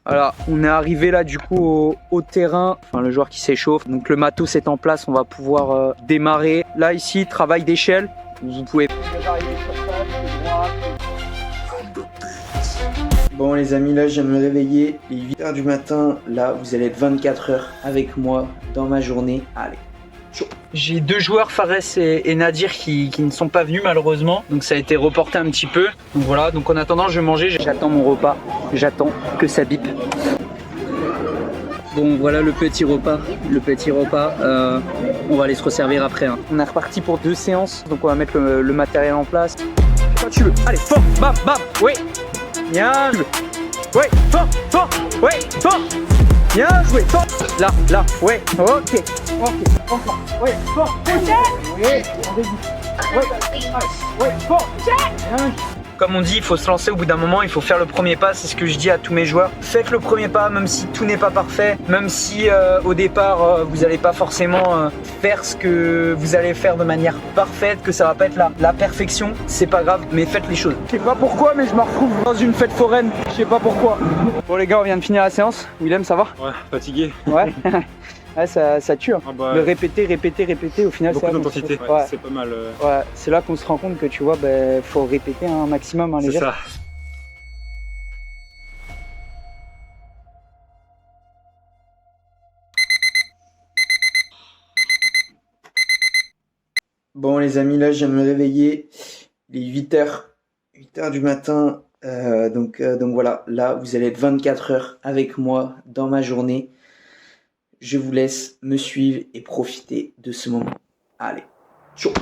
Voilà, on est arrivé là du coup au terrain, enfin le joueur qui s'échauffe. Donc le matos est en place, on va pouvoir démarrer. Là ici, travail d'échelle. Vous pouvez... Bon les amis, là je viens de me réveiller, il est 8h du matin. Là vous allez être 24 heures avec moi dans ma journée. Allez. J'ai deux joueurs, Fares et Nadir, qui ne sont pas venus malheureusement. Donc ça a été reporté un petit peu. Donc voilà, donc en attendant je vais manger, j'attends mon repas. J'attends que ça bip. Bon voilà le petit repas. On va aller se resservir après. Hein. On est reparti pour 2 séances. Donc on va mettre le matériel en place. Quand tu veux. Allez, fort, bam, bam, oui. Bien joué. Oui, fort, oui, fort. Bien joué, fort. Là, ouais, ok, encore, ouais, fort, oui, fort, comme on dit, il faut se lancer au bout d'un moment, il faut faire le premier pas, c'est ce que je dis à tous mes joueurs. Faites le premier pas, même si tout n'est pas parfait, même si au départ vous n'allez pas forcément faire ce que vous allez faire de manière parfaite, que ça va pas être la perfection, c'est pas grave, mais faites les choses. Je sais pas pourquoi, mais je me retrouve dans une fête foraine, je sais pas pourquoi. Bon les gars, on vient de finir la séance. Willem, ça va? Ouais, fatigué. Ouais. Ouais, ça tue. Hein. Ah bah, le répéter, au final, beaucoup d'intensité. Ouais, c'est pas mal. Ouais, c'est là qu'on se rend compte que tu vois, faut répéter un maximum hein, les gestes. C'est ça. Bon les amis, là je viens de me réveiller. Il est 8h du matin. Donc voilà, là vous allez être 24 heures avec moi dans ma journée. Je vous laisse me suivre et profiter de ce moment. Allez, chaud.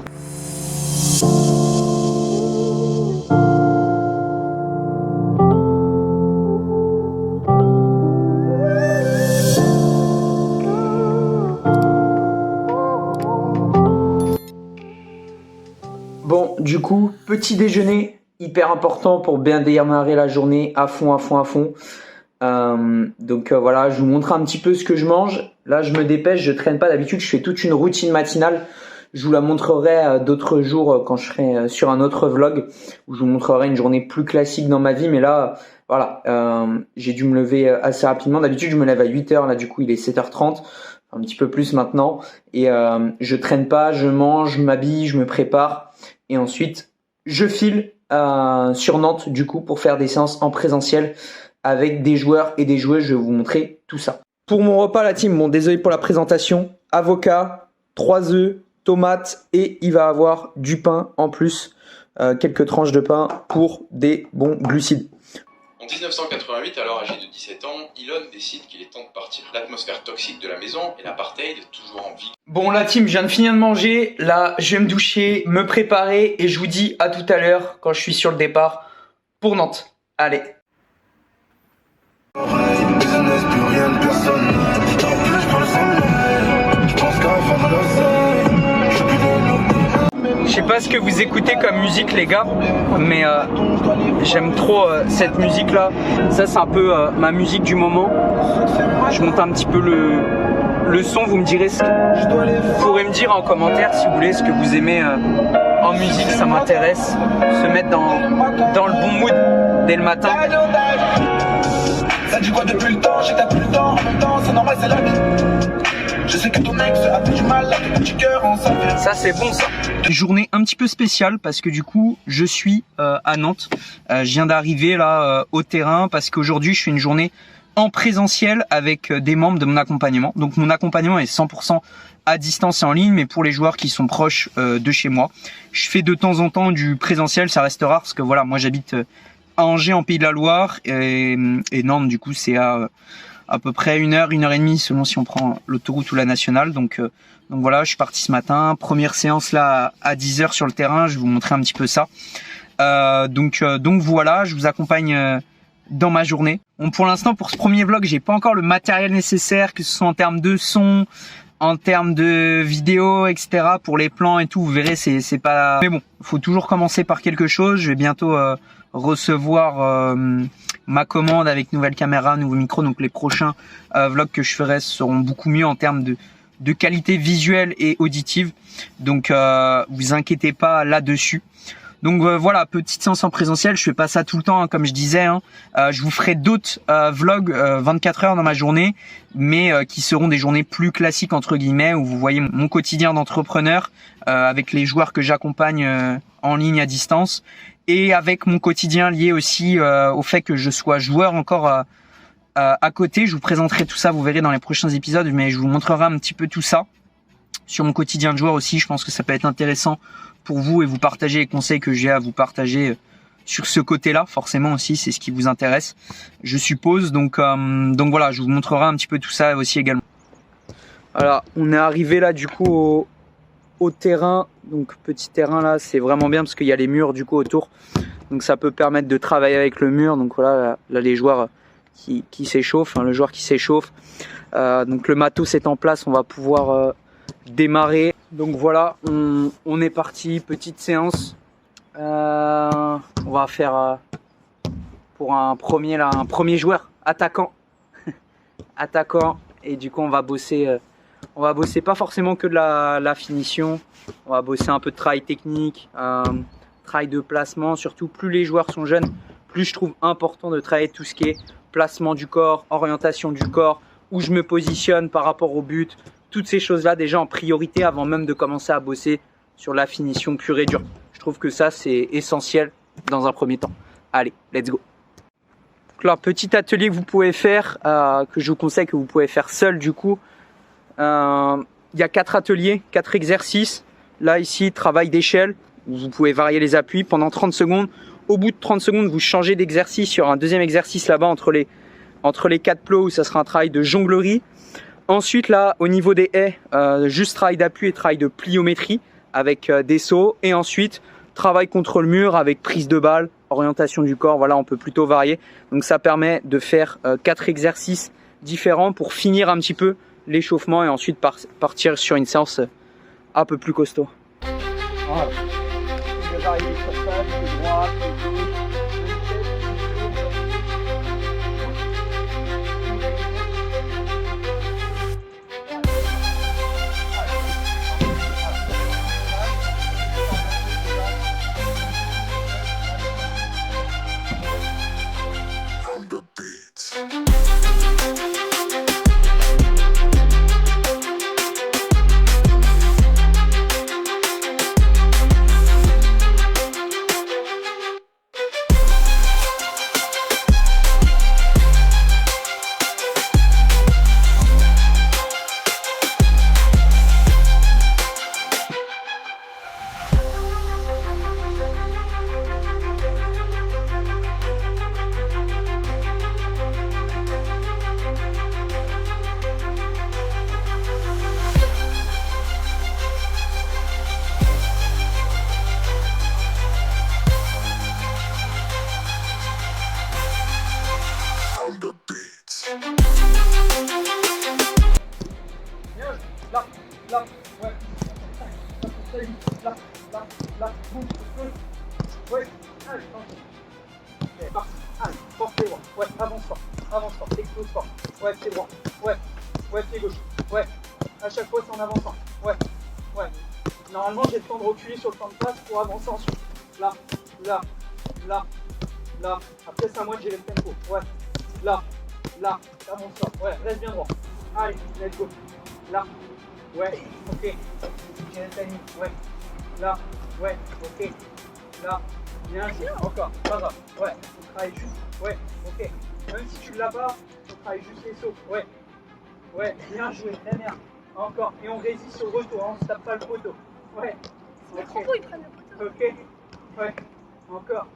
Bon, du coup, petit déjeuner, hyper important pour bien démarrer la journée à fond. Voilà, je vous montre un petit peu ce que je mange. Là je me dépêche, je traîne pas, d'habitude je fais toute une routine matinale. Je vous la montrerai d'autres jours quand je serai sur un autre vlog où je vous montrerai une journée plus classique dans ma vie. Mais là voilà, j'ai dû me lever assez rapidement. D'habitude je me lève à 8h, là du coup il est 7h30, un petit peu plus maintenant. Et je traîne pas, je mange, je m'habille, je me prépare et ensuite je file sur Nantes du coup pour faire des séances en présentiel avec des joueurs et des joueuses. Je vais vous montrer tout ça. Pour mon repas, la team, bon, désolé pour la présentation. Avocat, 3 œufs, tomates et il va avoir du pain en plus. Quelques tranches de pain pour des bons glucides. En 1988, alors âgé de 17 ans, Elon décide qu'il est temps de partir. L'atmosphère toxique de la maison et l'apartheid toujours en vie. Bon, la team, je viens de finir de manger. Là, je vais me doucher, me préparer et je vous dis à tout à l'heure quand je suis sur le départ pour Nantes. Allez. Je sais pas ce que vous écoutez comme musique les gars, mais j'aime trop cette musique là. Ça c'est un peu ma musique du moment. Je monte un petit peu le son, vous me direz vous pourrez me dire en commentaire si vous voulez ce que vous aimez en musique, ça m'intéresse. Se mettre dans le bon mood dès le matin. Ça dit quoi depuis le temps, j'ai que t'as plus le temps, en même temps c'est normal, c'est la vie. Je sais que ton ex a fait du mal à ton petit cœur en saveur. Ça c'est bon ça. Journée un petit peu spéciale parce que du coup je suis à Nantes. Je viens d'arriver là au terrain parce qu'aujourd'hui je fais une journée en présentiel avec des membres de mon accompagnement. Donc mon accompagnement est 100% à distance et en ligne, mais pour les joueurs qui sont proches de chez moi. Je fais de temps en temps du présentiel, ça reste rare parce que voilà, moi j'habite à Angers en Pays de la Loire et Nantes du coup c'est à peu près 1h, 1h30 selon si on prend l'autoroute ou la nationale. Donc voilà, je suis parti ce matin, première séance là à 10h sur le terrain, je vais vous montrer un petit peu ça. Donc voilà, je vous accompagne dans ma journée. Bon, pour l'instant pour ce premier vlog, j'ai pas encore le matériel nécessaire, que ce soit en termes de son, en termes de vidéo, etc. Pour les plans et tout, vous verrez, c'est pas... Mais bon, faut toujours commencer par quelque chose. Je vais bientôt recevoir ma commande avec nouvelle caméra, nouveau micro. Donc les prochains vlogs que je ferai seront beaucoup mieux en termes de qualité visuelle et auditive. Donc vous inquiétez pas là-dessus. Donc voilà, petite séance en présentiel, je fais pas ça tout le temps hein, comme je disais. Hein. Je vous ferai d'autres vlogs 24 heures dans ma journée, mais qui seront des journées plus classiques entre guillemets, où vous voyez mon quotidien d'entrepreneur avec les joueurs que j'accompagne en ligne à distance, et avec mon quotidien lié aussi au fait que je sois joueur encore à côté. Je vous présenterai tout ça, vous verrez dans les prochains épisodes, mais je vous montrerai un petit peu tout ça sur mon quotidien de joueur aussi. Je pense que ça peut être intéressant pour vous et vous partager les conseils que j'ai à vous partager sur ce côté-là. Forcément aussi, c'est ce qui vous intéresse, je suppose. Donc voilà, je vous montrerai un petit peu tout ça aussi également. Voilà, on est arrivé là du coup au terrain. Donc petit terrain là, c'est vraiment bien parce qu'il y a les murs du coup autour. Donc ça peut permettre de travailler avec le mur. Donc voilà, là les joueurs qui s'échauffent, hein, le joueur qui s'échauffe. Donc le matos est en place, on va pouvoir démarrer. Donc voilà, on est parti, petite séance. On va faire pour un premier joueur attaquant. Attaquant, et du coup on va bosser pas forcément que de la finition, on va bosser un peu de travail technique, travail de placement. Surtout plus les joueurs sont jeunes, plus je trouve important de travailler tout ce qui est placement du corps, orientation du corps, où je me positionne par rapport au but, toutes ces choses là déjà en priorité avant même de commencer à bosser sur la finition pure et dure. Je trouve que ça c'est essentiel dans un premier temps. Allez, let's go. Donc là, petit atelier que vous pouvez faire, que je vous conseille, que vous pouvez faire seul du coup. Il y a 4 ateliers, 4 exercices. Là ici, travail d'échelle, vous pouvez varier les appuis pendant 30 secondes. Au bout de 30 secondes, vous changez d'exercice. Il y aura un deuxième exercice là-bas entre les 4 plots où ça sera un travail de jonglerie. Ensuite là, au niveau des haies, juste travail d'appui et travail de pliométrie avec des sauts. Et ensuite, travail contre le mur avec prise de balle, orientation du corps. Voilà, on peut plutôt varier. Donc ça permet de faire 4 exercices différents pour finir un petit peu l'échauffement et ensuite partir sur une séance un peu plus costaud. Voilà. Ouais, avance fort, explose fort. Ouais, pied droit. Ouais, pied gauche. Ouais, à chaque fois c'est en avançant. Ouais. Normalement j'ai le temps de reculer sur le temps de passe pour avancer ensuite. Là. Après c'est à moi de gérer le tempo. Ouais, là, avance fort. Ouais, reste bien droit. Allez, let's go. Là, ouais, ok. J'ai le timing. Ouais, là, ouais, ok. Là, bien joué. Encore, pas grave. Ouais, on travaille juste. Ouais, ok. Même si tu l'as pas, on travaille juste les sauts. Ouais, bien joué, très bien. Encore, et on résiste au retour, hein, on se tape pas le poteau. Ouais. Les propos, ils prennent le poteau. Ok. Ouais. Encore.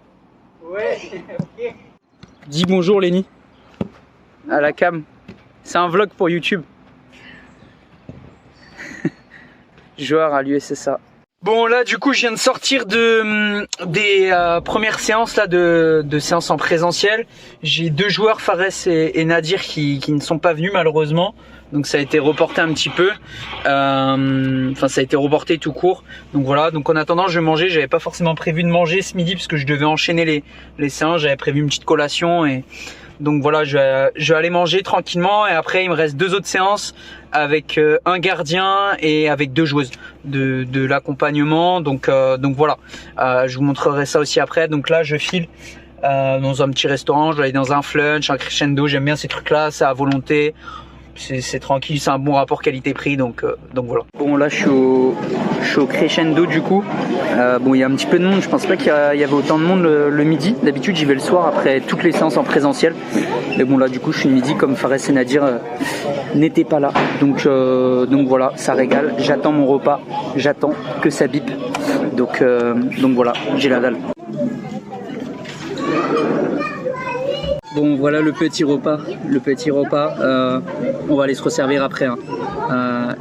Ouais. Ok. Dis bonjour Lenny. À la cam. C'est un vlog pour YouTube. Joueur à l'USSA. Bon là du coup je viens de sortir des premières séances là de séances en présentiel. J'ai 2 joueurs, Fares et Nadir qui ne sont pas venus malheureusement. Donc ça a été reporté un petit peu. Enfin ça a été reporté tout court. Donc voilà, donc en attendant je vais manger. J'avais pas forcément prévu de manger ce midi parce que je devais enchaîner les séances. J'avais prévu une petite collation et Donc voilà, je vais aller manger tranquillement et après il me reste 2 autres séances avec un gardien et avec 2 joueuses de l'accompagnement. Donc voilà, je vous montrerai ça aussi après. Donc là je file dans un petit restaurant, je vais aller dans un flunch, un crescendo, j'aime bien ces trucs là, c'est à volonté. C'est tranquille, c'est un bon rapport qualité-prix, donc voilà. Bon là je suis au crescendo du coup. Bon il y a un petit peu de monde, je pense pas qu'il y avait autant de monde le midi. D'habitude j'y vais le soir après toutes les séances en présentiel. Mais bon là du coup je suis le midi comme Fares et Nadir n'étaient pas là. Donc voilà, ça régale, j'attends mon repas, j'attends que ça bip. Donc voilà, j'ai la dalle. Bon voilà le petit repas, on va aller se resservir après hein.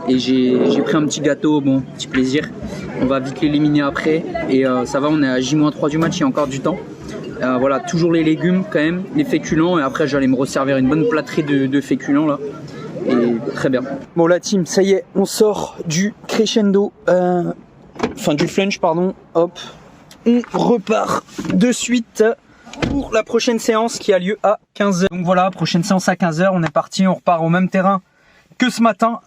Et j'ai pris un petit gâteau, bon petit plaisir, on va vite l'éliminer après et ça va, on est à J-3 du match, il y a encore du temps. Voilà, toujours les légumes quand même, les féculents et après j'allais me resservir une bonne plâtrée de féculents là. Et très bien. Bon la team, ça y est, on sort du crescendo, enfin du flunch pardon, hop, on repart de suite pour la prochaine séance qui a lieu à 15h. Donc voilà, prochaine séance à 15h, on est parti, on repart au même terrain que ce matin,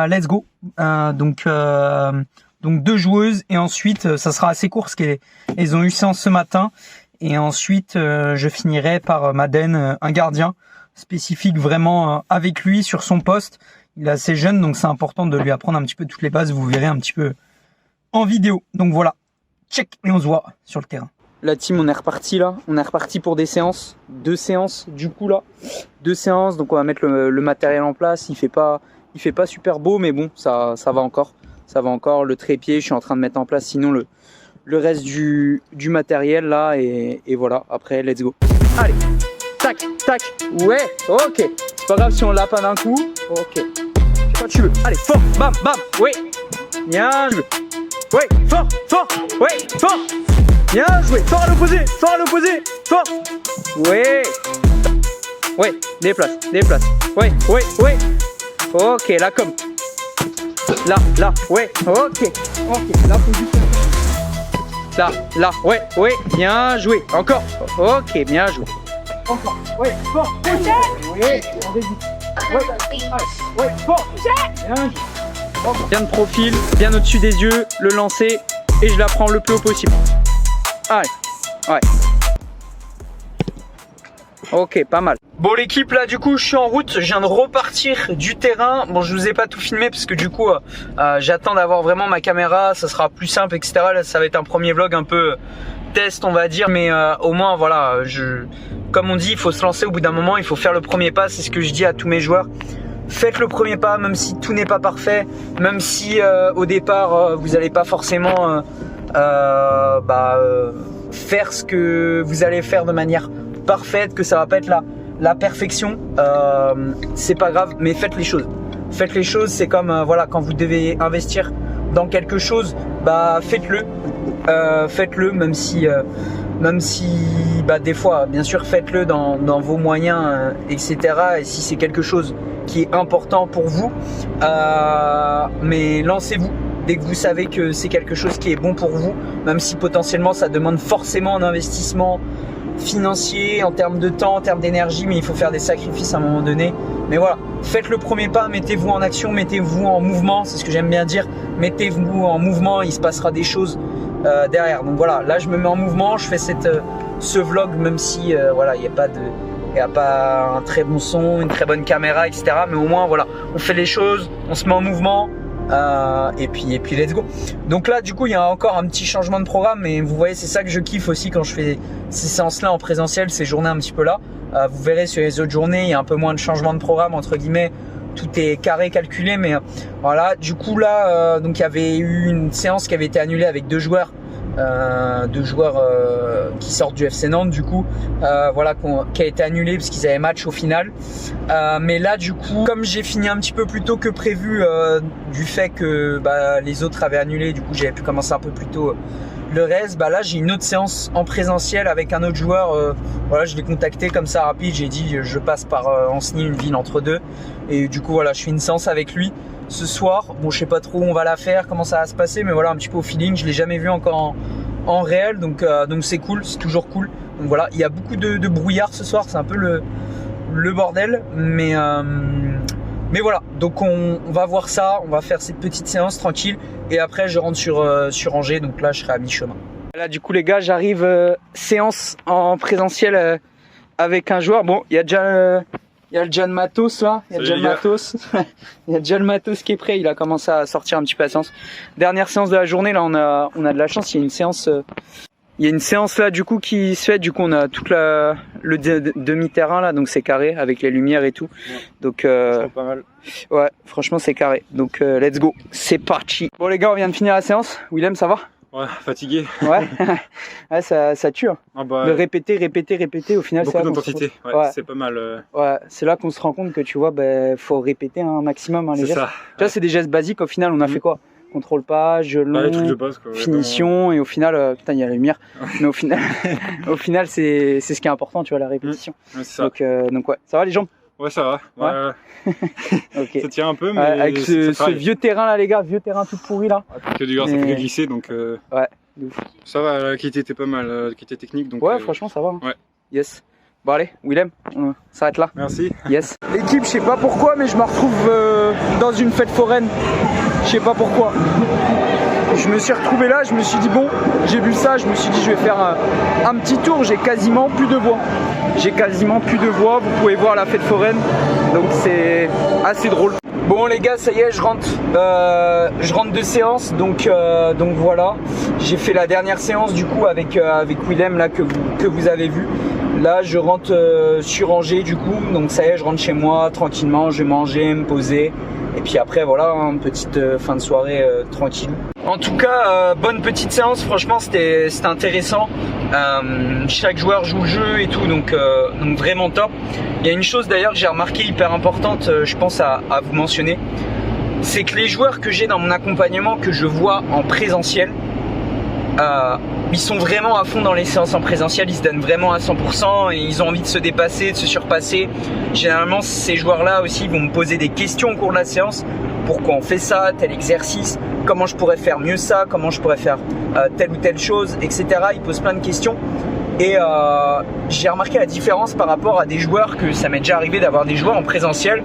let's go. Donc 2 joueuses et ensuite ça sera assez court parce qu'elles ont eu séance ce matin et ensuite je finirai par Madden, un gardien spécifique vraiment avec lui sur son poste. Il est assez jeune donc c'est important de lui apprendre un petit peu toutes les bases, vous verrez un petit peu en vidéo. Donc voilà, check et on se voit sur le terrain. La team, on est reparti là, on est reparti pour des séances, 2 séances du coup là, 2 séances, donc on va mettre le matériel en place, il fait pas super beau mais bon, ça va encore, le trépied, je suis en train de mettre en place sinon le reste du matériel là et voilà, après let's go. Allez, tac, tac, ouais, ok, c'est pas grave si on l'a pas d'un coup, ok, quand tu veux, allez, fort, bam, bam, ouais, bien, je veux, ouais, fort, ouais, fort. Bien joué, fort à l'opposé, fort. Ouais. Ouais, déplace. Ouais. Ok, là comme. Là, ouais, ok. La position. Là, ouais, bien joué. Encore. Ok, bien joué. Encore. Ouais, fort. Ouais, on résiste. Ouais, fort. Bien joué. Bien de profil, bien au-dessus des yeux, le lancer et je la prends le plus haut possible. Allez, ouais. Ok, pas mal. Bon l'équipe là du coup je suis en route, je viens de repartir du terrain. Bon je vous ai pas tout filmé parce que du coup j'attends d'avoir vraiment ma caméra, ça sera plus simple etc. Là ça va être un premier vlog un peu test on va dire. Mais au moins voilà, comme on dit il faut se lancer au bout d'un moment, il faut faire le premier pas. C'est ce que je dis à tous mes joueurs. Faites le premier pas même si tout n'est pas parfait, même si au départ vous n'allez pas forcément faire ce que vous allez faire de manière parfaite, que ça va pas être la perfection, c'est pas grave, mais faites les choses, c'est comme voilà, quand vous devez investir dans quelque chose, faites-le, même si des fois bien sûr faites-le dans vos moyens etc. et si c'est quelque chose qui est important pour vous, mais lancez-vous dès que vous savez que c'est quelque chose qui est bon pour vous, même si potentiellement ça demande forcément un investissement financier, en termes de temps, en termes d'énergie, mais il faut faire des sacrifices à un moment donné. Mais voilà, faites le premier pas, mettez-vous en action, mettez-vous en mouvement, c'est ce que j'aime bien dire, mettez-vous en mouvement, il se passera des choses derrière. Donc voilà, là je me mets en mouvement, je fais ce vlog, même si voilà, il n'y a pas un très bon son, une très bonne caméra, etc. Mais au moins voilà, on fait les choses, on se met en mouvement. Et puis let's go. Donc là du coup il y a encore un petit changement de programme, mais vous voyez c'est ça que je kiffe aussi quand je fais ces séances là en présentiel, ces journées un petit peu là. Vous verrez sur les autres journées il y a un peu moins de changement de programme entre guillemets, tout est carré calculé, mais voilà. Du coup là donc il y avait eu une séance qui avait été annulée avec 2 joueurs qui sortent du FC Nantes du coup, voilà, qui a été annulé parce qu'ils avaient match au final. Mais là du coup comme j'ai fini un petit peu plus tôt que prévu du fait que les autres avaient annulé, du coup j'avais pu commencer un peu plus tôt le reste. Là j'ai une autre séance en présentiel avec un autre joueur, voilà, je l'ai contacté comme ça rapide, j'ai dit je passe par Anceny, une ville entre deux, et du coup voilà je fais une séance avec lui ce soir. Bon je sais pas trop où on va la faire, comment ça va se passer, mais voilà un petit peu au feeling, je l'ai jamais vu encore en réel, donc c'est cool, c'est toujours cool. Donc voilà, il y a beaucoup de brouillard ce soir, c'est un peu le bordel, mais voilà, donc on va voir ça, on va faire cette petite séance tranquille et après je rentre sur Angers, donc là je serai à mi-chemin. Là du coup les gars, j'arrive séance en présentiel avec un joueur. Bon, il y a déjà le matos là, il y a déjà le matos. Il y a déjà le matos qui est prêt, il a commencé à sortir un petit peu la séance. Dernière séance de la journée, là on a de la chance, il y a une séance là du coup qui se fait, du coup on a toute le demi-terrain là, donc c'est carré avec les lumières et tout. Ouais. Donc c'est pas mal. Ouais, franchement c'est carré. Donc let's go, c'est parti. Bon les gars, on vient de finir la séance. Willem, ça va? Ouais, fatigué. Ouais, ouais ça tue. Hein. Ah bah, de répéter, au final beaucoup d'intensité. Ouais, c'est pas mal. Ouais, c'est là qu'on se rend compte que tu vois, faut répéter un maximum les gestes. Ça. Tu vois, c'est des gestes basiques. Au final, on a fait quoi? Contrôle pas, jeu long, de base, quoi, finition, et au final, putain, il y a la lumière. Mais au final, c'est ce qui est important, tu vois, la répétition. Ouais, ça. Donc ouais, ça va les jambes? Ouais, ça va. Ouais. Okay. Ça tient un peu, mais avec ce vieux terrain là, les gars, vieux terrain tout pourri là. Que du gars, ça fait glisser, donc. Ouais. Ça va, la qualité était pas mal, la qualité technique, donc. Ouais, franchement, ça va. Hein. Ouais. Yes. Bon allez, Willem, on s'arrête là. Merci. Yes. L'équipe, je sais pas pourquoi, mais je me retrouve dans une fête foraine. Je sais pas pourquoi. Je me suis retrouvé là, je me suis dit bon, j'ai vu ça, je me suis dit je vais faire un petit tour. J'ai quasiment plus de voix. Vous pouvez voir la fête foraine, donc c'est assez drôle. Bon les gars, ça y est, je rentre de séance, donc voilà. J'ai fait la dernière séance du coup avec Willem là que vous avez vu. Là je rentre sur Angers du coup, donc ça y est, je rentre chez moi tranquillement, je vais manger, me poser. Et puis après voilà, une petite fin de soirée tranquille. En tout cas, bonne petite séance, franchement c'était intéressant. Chaque joueur joue le jeu et tout, donc vraiment top. Il y a une chose d'ailleurs que j'ai remarqué hyper importante, je pense à vous mentionner. C'est que les joueurs que j'ai dans mon accompagnement, que je vois en présentiel, ils sont vraiment à fond dans les séances en présentiel, ils se donnent vraiment à 100% et ils ont envie de se dépasser, de se surpasser. Généralement, ces joueurs-là aussi vont me poser des questions au cours de la séance. Pourquoi on fait ça, tel exercice, comment je pourrais faire mieux ça, comment je pourrais faire telle ou telle chose, etc. Ils posent plein de questions. Et j'ai remarqué la différence par rapport à des joueurs, que ça m'est déjà arrivé d'avoir des joueurs en présentiel,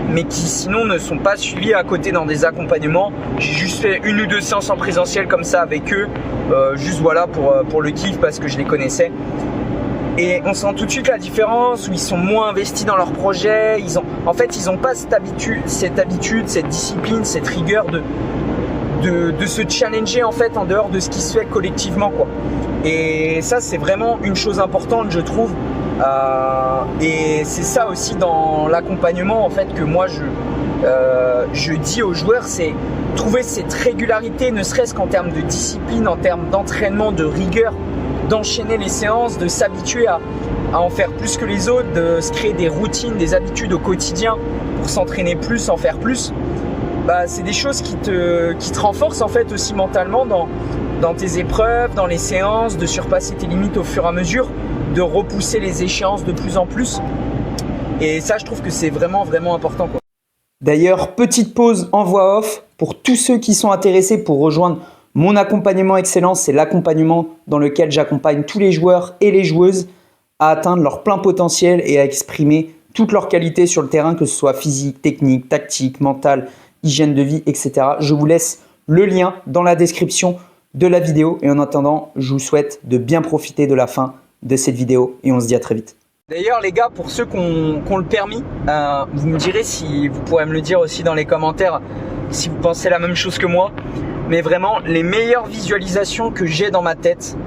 mais qui sinon ne sont pas suivis à côté dans des accompagnements. J'ai juste fait 1 ou 2 séances en présentiel comme ça avec eux, juste voilà pour le kiff parce que je les connaissais. Et on sent tout de suite la différence où ils sont moins investis dans leur projet. En fait, ils n'ont pas cette habitude, cette discipline, cette rigueur de se challenger en fait en dehors de ce qui se fait collectivement quoi. Et ça c'est vraiment une chose importante je trouve. Et c'est ça aussi dans l'accompagnement en fait que moi je dis aux joueurs, c'est trouver cette régularité, ne serait-ce qu'en termes de discipline, en termes d'entraînement, de rigueur, d'enchaîner les séances, de s'habituer à en faire plus que les autres, de se créer des routines, des habitudes au quotidien pour s'entraîner plus, en faire plus. C'est des choses qui te renforcent en fait aussi mentalement dans tes épreuves, dans les séances, de surpasser tes limites au fur et à mesure, de repousser les échéances de plus en plus. Et ça, je trouve que c'est vraiment, vraiment important, quoi. D'ailleurs, petite pause en voix off pour tous ceux qui sont intéressés pour rejoindre mon accompagnement excellence. C'est l'accompagnement dans lequel j'accompagne tous les joueurs et les joueuses à atteindre leur plein potentiel et à exprimer toutes leurs qualités sur le terrain, que ce soit physique, technique, tactique, mental, hygiène de vie, etc. Je vous laisse le lien dans la description de la vidéo. Et en attendant, je vous souhaite de bien profiter de la fin de cette vidéo et on se dit à très vite. D'ailleurs les gars, pour ceux qui ont le permis, vous me direz si vous pourrez me le dire aussi dans les commentaires si vous pensez la même chose que moi. Mais vraiment, les meilleures visualisations que j'ai dans ma tête,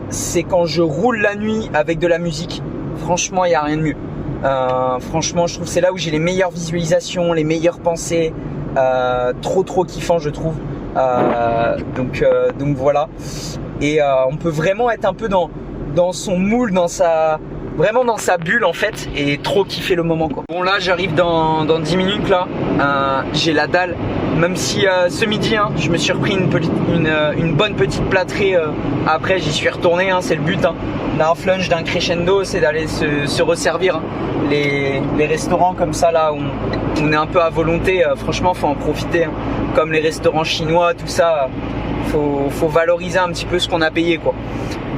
c'est quand je roule la nuit avec de la musique. Franchement, il n'y a rien de mieux. Franchement, je trouve que c'est là où j'ai les meilleures visualisations, les meilleures pensées. Trop kiffant, je trouve. Donc voilà. Et on peut vraiment être un peu dans son moule, vraiment dans sa bulle en fait, et trop kiffer le moment quoi. Bon là j'arrive dans 10 minutes là, j'ai la dalle, même si ce midi je me suis repris une bonne petite plâtrée, après j'y suis retourné, c'est le but, d'un flunch, d'un crescendo, c'est d'aller se resservir. Les restaurants comme ça là où on est un peu à volonté, franchement faut en profiter, comme les restaurants chinois, tout ça, faut valoriser un petit peu ce qu'on a payé quoi.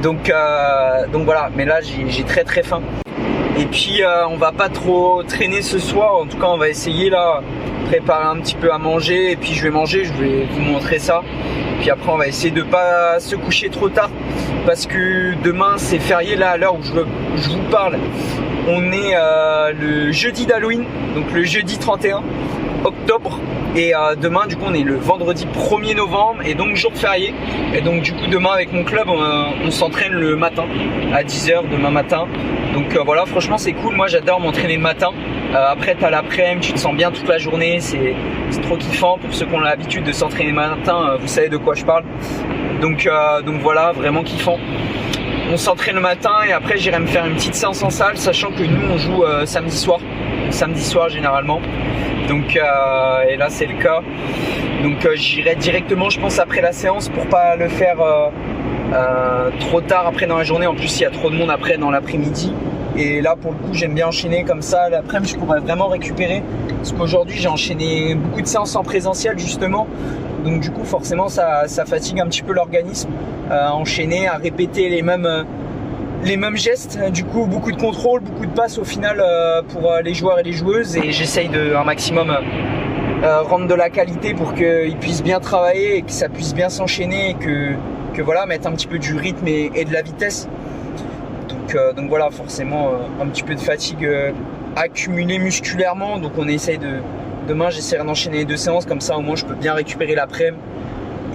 Donc voilà, mais là j'ai très faim. Et puis on va pas trop traîner ce soir, en tout cas on va essayer là, préparer un petit peu à manger et puis je vais manger, je vais vous montrer ça. Puis après on va essayer de pas se coucher trop tard parce que demain c'est férié là à l'heure où je vous parle. On est le jeudi d'Halloween, donc le jeudi 31 octobre. Et demain du coup on est le vendredi 1er novembre et donc jour férié. Et donc du coup demain avec mon club on s'entraîne le matin à 10 h demain matin. Donc voilà, franchement c'est cool, moi j'adore m'entraîner le matin. Après t'as l'après-midi, tu te sens bien toute la journée, c'est trop kiffant. Pour ceux qui ont l'habitude de s'entraîner le matin, vous savez de quoi je parle. Donc voilà, vraiment kiffant. On s'entraîne le matin et après j'irai me faire une petite séance en salle, sachant que nous on joue samedi soir généralement. Donc et là c'est le cas. Donc j'irai directement je pense après la séance pour pas le faire trop tard après dans la journée. En plus il y a trop de monde après dans l'après-midi. Et là pour le coup j'aime bien enchaîner comme ça. L'après-midi je pourrais vraiment récupérer. Parce qu'aujourd'hui j'ai enchaîné beaucoup de séances en présentiel justement. Donc du coup forcément ça fatigue un petit peu l'organisme. Enchaîner à répéter les mêmes gestes, du coup beaucoup de contrôle, beaucoup de passes au final pour les joueurs et les joueuses, et j'essaye de un maximum rendre de la qualité pour qu'ils puissent bien travailler et que ça puisse bien s'enchaîner et que voilà, mettre un petit peu du rythme et de la vitesse. Donc voilà, forcément un petit peu de fatigue accumulée musculairement, donc on essaye demain j'essaierai d'enchaîner les 2 séances, comme ça au moins je peux bien récupérer l'après-midi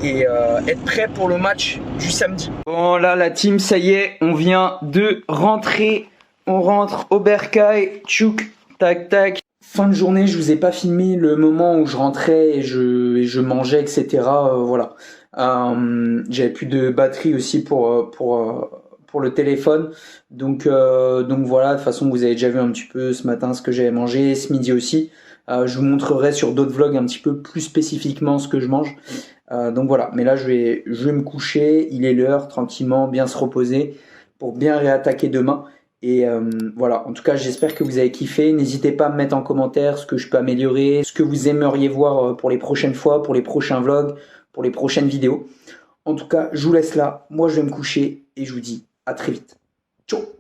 et être prêt pour le match du samedi. Bon là la team, ça y est, on vient de rentrer, on rentre au Bercail, tchouk, tac tac. Fin de journée, je vous ai pas filmé le moment où je rentrais et je mangeais, etc. Voilà. J'avais plus de batterie aussi pour le téléphone, donc voilà. De toute façon vous avez déjà vu un petit peu ce matin ce que j'avais mangé, ce midi aussi. Je vous montrerai sur d'autres vlogs un petit peu plus spécifiquement ce que je mange. Donc voilà, mais là je vais me coucher, il est l'heure, tranquillement, bien se reposer pour bien réattaquer demain. Et voilà, en tout cas j'espère que vous avez kiffé. N'hésitez pas à me mettre en commentaire ce que je peux améliorer, ce que vous aimeriez voir pour les prochaines fois, pour les prochains vlogs, pour les prochaines vidéos. En tout cas je vous laisse là, moi je vais me coucher et je vous dis à très vite. Ciao.